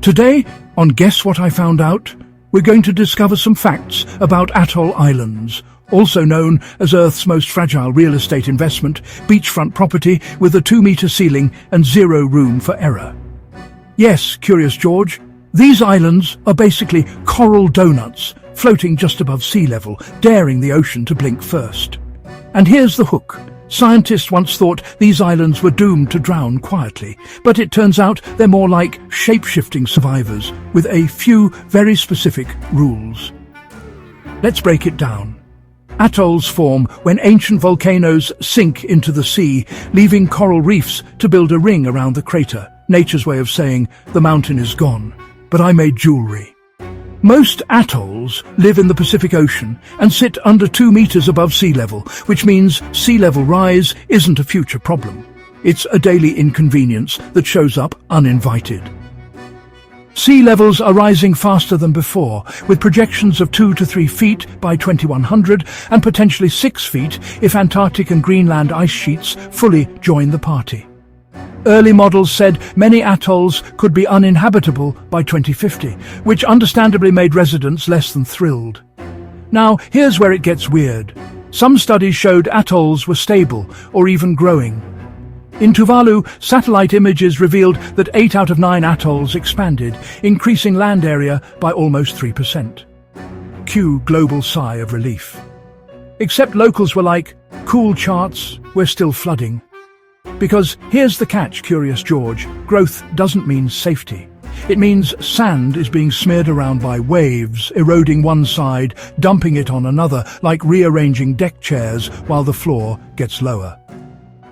Today, on Guess What I Found Out, we're going to discover some facts about Atoll Islands, also known as Earth's most fragile real estate investment, beachfront property with a 2-meter ceiling and zero room for error. Yes, Curious George, these islands are basically coral donuts floating just above sea level, daring the ocean to blink first. And here's the hook. Scientists once thought these islands were doomed to drown quietly, but it turns out they're more like shape-shifting survivors with a few very specific rules. Let's break it down. Atolls form when ancient volcanoes sink into the sea, leaving coral reefs to build a ring around the crater, nature's way of saying the mountain is gone, but I made jewelry. Most atolls live in the Pacific Ocean and sit under 2 meters above sea level, which means sea level rise isn't a future problem. It's a daily inconvenience that shows up uninvited. Sea levels are rising faster than before, with projections of 2 to 3 feet by 2100 and potentially 6 feet if Antarctic and Greenland ice sheets fully join the party. Early models said many atolls could be uninhabitable by 2050, which understandably made residents less than thrilled. Now, here's where it gets weird. Some studies showed atolls were stable or even growing. In Tuvalu, satellite images revealed that 8 out of 9 atolls expanded, increasing land area by almost 3%. Cue global sigh of relief. Except locals were like, cool charts, we're still flooding. Because here's the catch, Curious George, growth doesn't mean safety. It means sand is being smeared around by waves, eroding one side, dumping it on another, like rearranging deck chairs while the floor gets lower.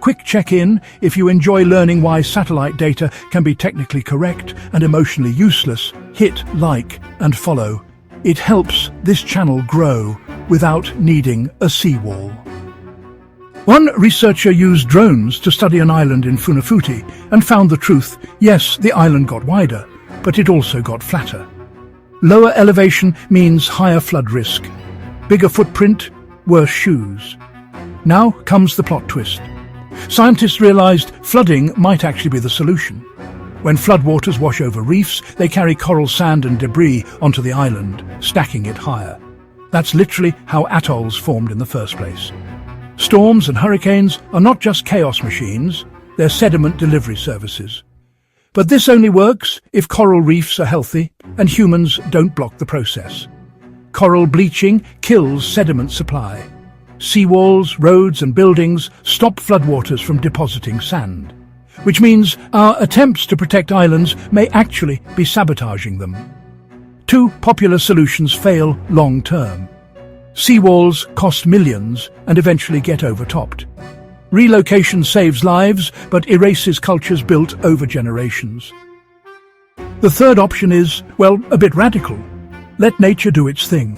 Quick check-in: if you enjoy learning why satellite data can be technically correct and emotionally useless, hit like and follow. It helps this channel grow without needing a seawall. One researcher used drones to study an island in Funafuti and found the truth. Yes, the island got wider, but it also got flatter. Lower elevation means higher flood risk. Bigger footprint, worse shoes. Now comes the plot twist. Scientists realized flooding might actually be the solution. When floodwaters wash over reefs, they carry coral sand and debris onto the island, stacking it higher. That's literally how atolls formed in the first place. Storms and hurricanes are not just chaos machines, they're sediment delivery services. But this only works if coral reefs are healthy and humans don't block the process. Coral bleaching kills sediment supply. Seawalls, roads and buildings stop floodwaters from depositing sand, which means our attempts to protect islands may actually be sabotaging them. 2 popular solutions fail long-term. Seawalls cost millions and eventually get overtopped. Relocation saves lives but erases cultures built over generations. The third option is, well, a bit radical. Let nature do its thing.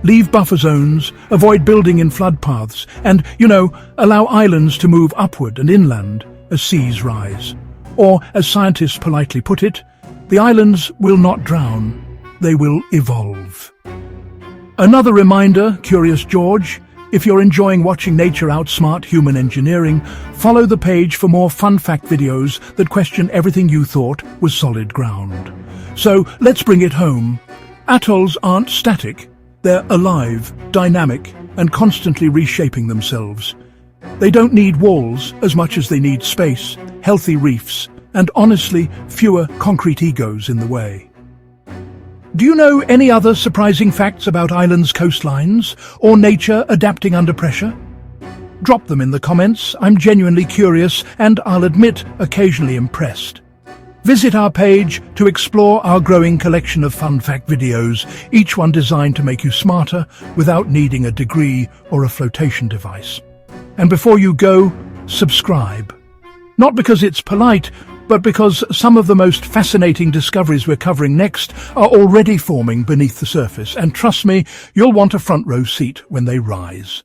Leave buffer zones, avoid building in flood paths, and, allow islands to move upward and inland as seas rise. Or, as scientists politely put it, the islands will not drown, they will evolve. Another reminder, Curious George, if you're enjoying watching nature outsmart human engineering, follow the page for more fun fact videos that question everything you thought was solid ground. So let's bring it home. Atolls aren't static. They're alive, dynamic, and constantly reshaping themselves. They don't need walls as much as they need space, healthy reefs, and honestly, fewer concrete egos in the way. Do you know any other surprising facts about islands' coastlines or nature adapting under pressure? Drop them in the comments. I'm genuinely curious and, I'll admit, occasionally impressed. Visit our page to explore our growing collection of fun fact videos, each one designed to make you smarter without needing a degree or a flotation device. And before you go, subscribe. Not because it's polite, but because some of the most fascinating discoveries we're covering next are already forming beneath the surface, and trust me, you'll want a front row seat when they rise.